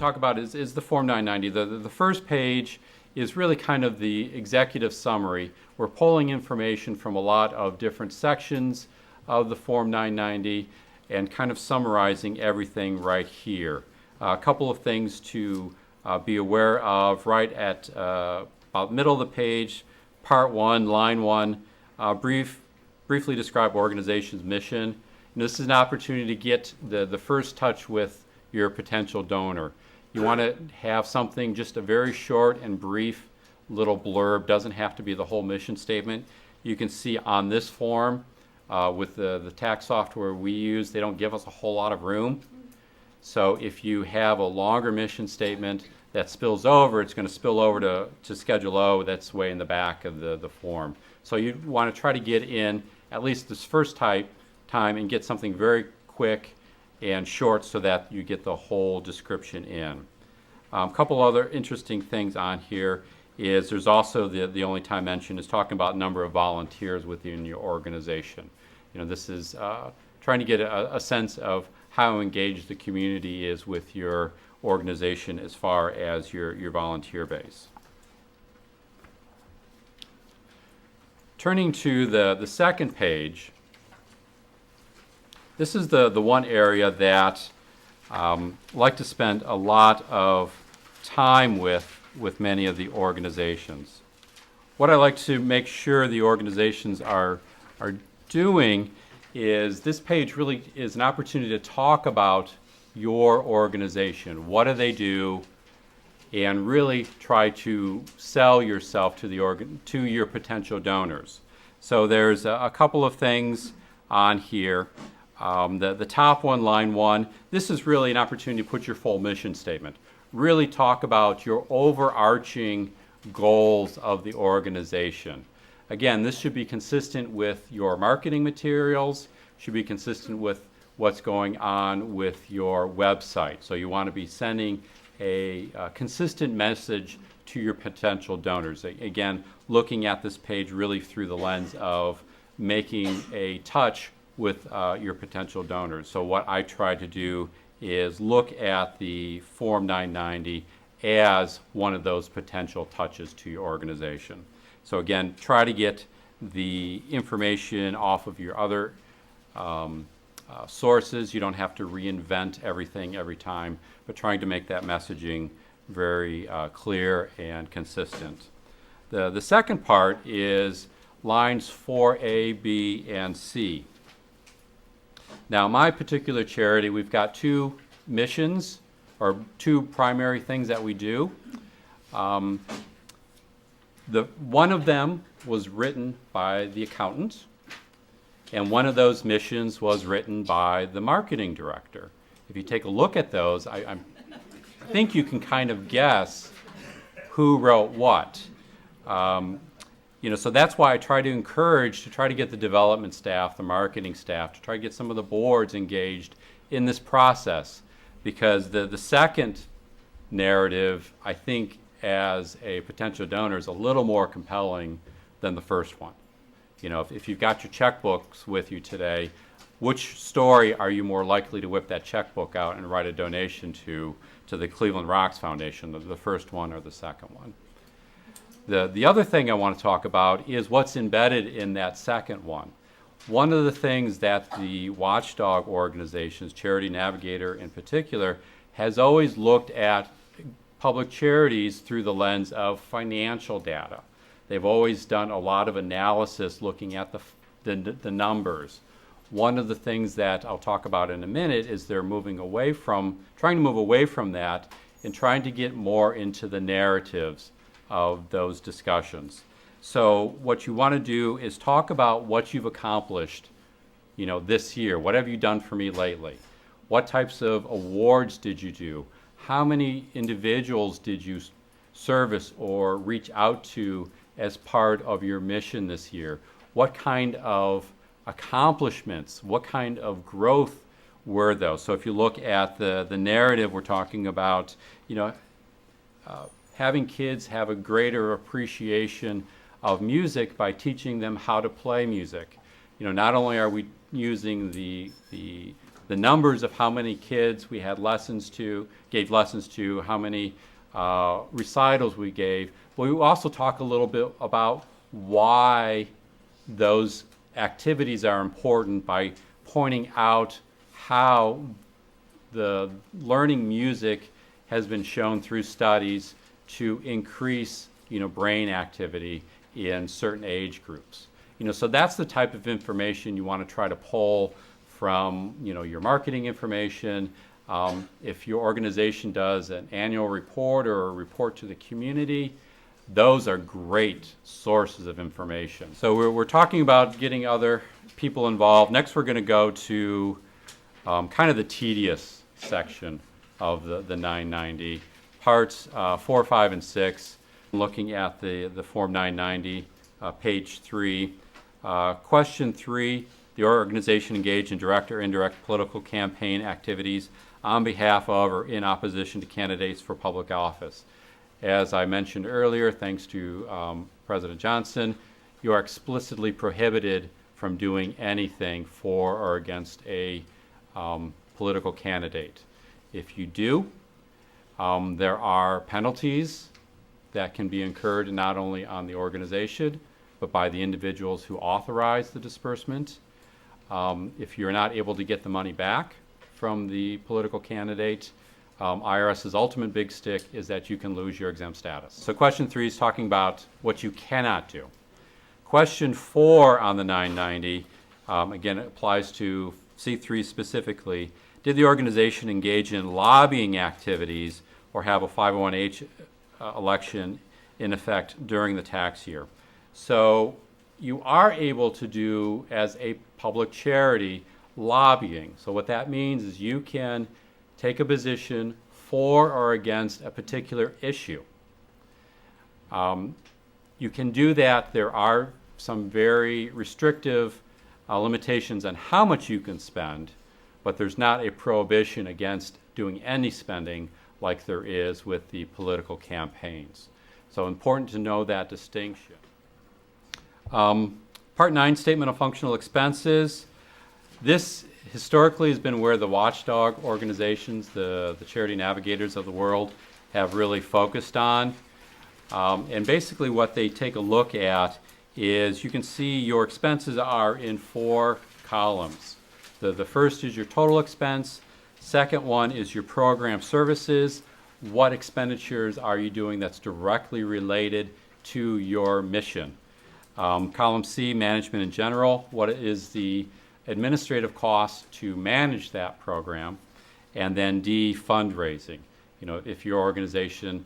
talk about is the Form 990. The first page is really kind of the executive summary. We're pulling information from a lot of different sections of the Form 990 and kind of summarizing everything right here. A couple of things to be aware of right at about middle of the page, Part 1, Line 1, briefly describe organization's mission. And this is an opportunity to get the first touch with your potential donor. You want to have something, just a very short and brief little blurb. Doesn't have to be the whole mission statement. You can see on this form, with the tax software we use, they don't give us a whole lot of room. So if you have a longer mission statement that spills over, it's going to spill over to Schedule O. That's way in the back of the form. So you want to try to get in at least this first time and get something very quick and short so that you get the whole description in. A couple other interesting things on here is there's also the only time mentioned is talking about number of volunteers within your organization. This is trying to get a sense of how engaged the community is with your organization as far as your volunteer base. Turning to the second page, this is the one area that I like to spend a lot of time with many of the organizations. What I like to make sure the organizations are doing is this page really is an opportunity to talk about your organization. What do they do? And really try to sell yourself to your potential donors. So there's a couple of things on here. The top one, Line 1, this is really an opportunity to put your full mission statement. Really talk about your overarching goals of the organization. Again, this should be consistent with your marketing materials, should be consistent with what's going on with your website. So you want to be sending a consistent message to your potential donors. Again, looking at this page really through the lens of making a touch with your potential donors. So what I try to do is look at the Form 990 as one of those potential touches to your organization. So again, try to get the information off of your other sources. You don't have to reinvent everything every time, but trying to make that messaging very clear and consistent. The second part is lines 4A, B, and C. Now, my particular charity, we've got two missions, or two primary things that we do. One of them was written by the accountant, and one of those missions was written by the marketing director. If you take a look at those, I think you can kind of guess who wrote what. So that's why I try to encourage to try to get the development staff, the marketing staff, to try to get some of the boards engaged in this process, because the second narrative, I think, as a potential donor is a little more compelling than the first one. If you've got your checkbooks with you today, which story are you more likely to whip that checkbook out and write a donation to the Cleveland Rocks Foundation, the first one or the second one? The other thing I want to talk about is what's embedded in that second one. One of the things that the watchdog organizations, Charity Navigator in particular, has always looked at public charities through the lens of financial data. They've always done a lot of analysis looking at the numbers. One of the things that I'll talk about in a minute is they're trying to move away from that and trying to get more into the narratives of those discussions. So what you want to do is talk about what you've accomplished, this year. What have you done for me lately? What types of awards did you do? How many individuals did you service or reach out to as part of your mission this year? What kind of accomplishments, what kind of growth were those? So if you look at the narrative, we're talking about, having kids have a greater appreciation of music by teaching them how to play music. Not only are we using the the numbers of how many kids we had lessons to, gave lessons to, how many recitals we gave. But we also talk a little bit about why those activities are important by pointing out how the learning music has been shown through studies to increase, brain activity in certain age groups. So that's the type of information you want to try to pull from, your marketing information. If your organization does an annual report or a report to the community, those are great sources of information. So we're talking about getting other people involved. Next, we're going to go to kind of the tedious section of the 990. Parts 4, 5, and 6, looking at the Form 990, page 3. Question 3, the organization engaged in direct or indirect political campaign activities on behalf of or in opposition to candidates for public office. As I mentioned earlier, thanks to President Johnson, you are explicitly prohibited from doing anything for or against a political candidate. If you do, there are penalties that can be incurred not only on the organization, but by the individuals who authorize the disbursement. If you're not able to get the money back from the political candidate, IRS's ultimate big stick is that you can lose your exempt status. So question 3 is talking about what you cannot do. Question 4 on the 990, again, it applies to C3 specifically. Did the organization engage in lobbying activities or have a 501H election in effect during the tax year? So you are able to do, as a public charity, lobbying. So what that means is you can take a position for or against a particular issue. You can do that. There are some very restrictive limitations on how much you can spend, but there's not a prohibition against doing any spending like there is with the political campaigns. So important to know that distinction. Part 9, Statement of Functional Expenses. This historically has been where the watchdog organizations, the charity navigators of the world, have really focused on. And basically what they take a look at is you can see your expenses are in 4 columns. The first is your total expense. Second one is your program services. What expenditures are you doing that's directly related to your mission? Column C, management in general. What is the administrative costs to manage that program? And then D, fundraising. If your organization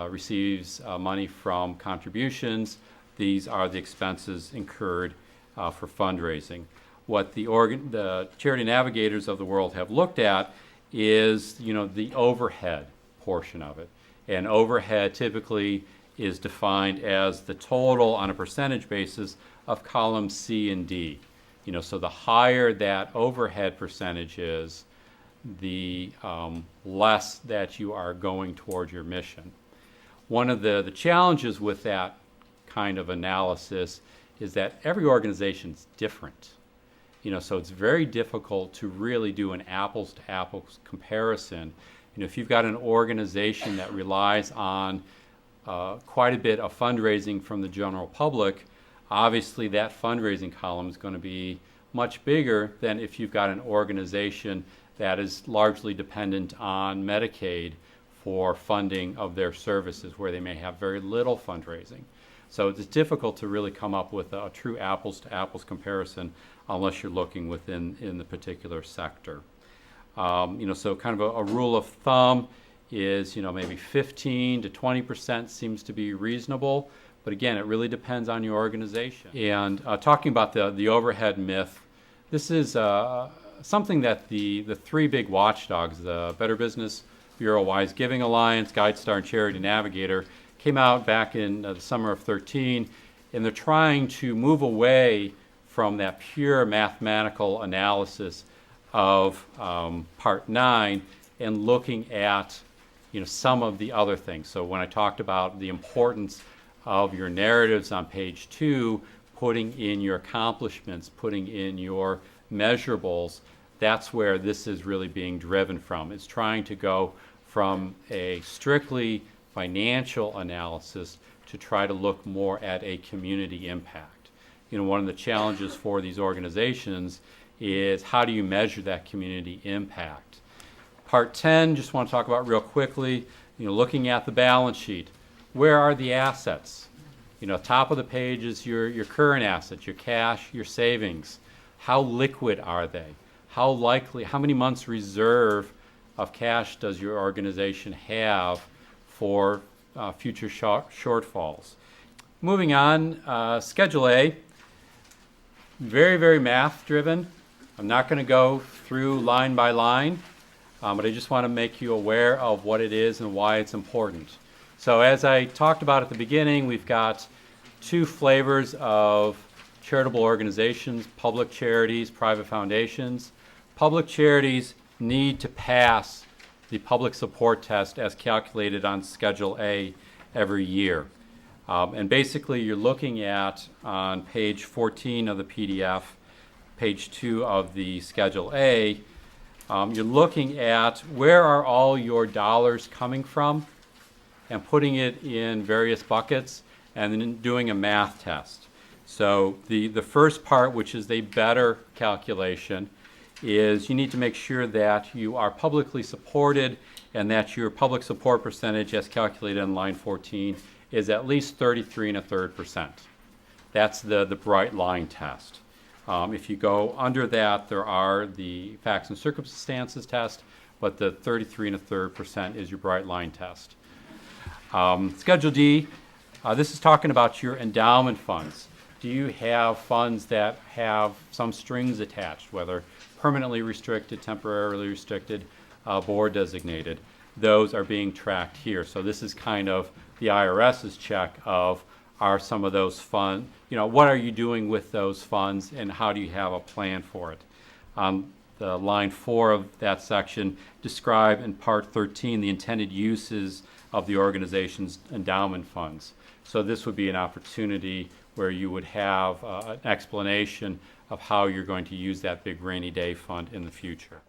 receives money from contributions, these are the expenses incurred for fundraising. What the charity navigators of the world have looked at is, the overhead portion of it. And overhead typically is defined as the total on a percentage basis of columns C and D. So the higher that overhead percentage is, the less that you are going towards your mission. One of the challenges with that kind of analysis is that every organization is different. So it's very difficult to really do an apples to apples comparison. If you've got an organization that relies on quite a bit of fundraising from the general public, obviously that fundraising column is going to be much bigger than if you've got an organization that is largely dependent on Medicaid for funding of their services, where they may have very little fundraising. So it's difficult to really come up with a true apples to apples comparison unless you're looking in the particular sector. So kind of a rule of thumb is, maybe 15 to 20% seems to be reasonable. But again, it really depends on your organization. And talking about the overhead myth, this is something that the 3 big watchdogs, the Better Business Bureau, Wise Giving Alliance, GuideStar, and Charity Navigator, came out back in the summer of 13, and they're trying to move away from that pure mathematical analysis of Part 9 and looking at some of the other things. So when I talked about the importance of your narratives on page 2, putting in your accomplishments, putting in your measurables, That's where this is really being driven from. It's trying to go from a strictly financial analysis to try to look more at a community impact. One of the challenges for these organizations is how do you measure that community impact? Part 10, just want to talk about real quickly, looking at the balance sheet. Where are the assets? Top of the page is your current assets, your cash, your savings. How liquid are they? How many months reserve of cash does your organization have for future shortfalls? Moving on, Schedule A, very, very math driven. I'm not going to go through line by line, but I just want to make you aware of what it is and why it's important. So as I talked about at the beginning, we've got two flavors of charitable organizations: public charities, private foundations. Public charities need to pass the public support test as calculated on Schedule A every year. And basically you're looking at, on page 14 of the PDF, page 2 of the Schedule A, you're looking at where are all your dollars coming from and putting it in various buckets and then doing a math test. So the first part, which is the better calculation, is you need to make sure that you are publicly supported and that your public support percentage as calculated on line 14 is at least 33.33%. That's the bright line test. If you go under that, there are the facts and circumstances test, but the 33.33% is your bright line test. Schedule D, this is talking about your endowment funds. Do you have funds that have some strings attached, whether permanently restricted, temporarily restricted, board designated? Those are being tracked here. So this is kind of the IRS's check of, are some of those funds, what are you doing with those funds and how do you have a plan for it? The line 4 of that section describe in part 13 the intended uses of the organization's endowment funds. So this would be an opportunity where you would have an explanation of how you're going to use that big rainy day fund in the future.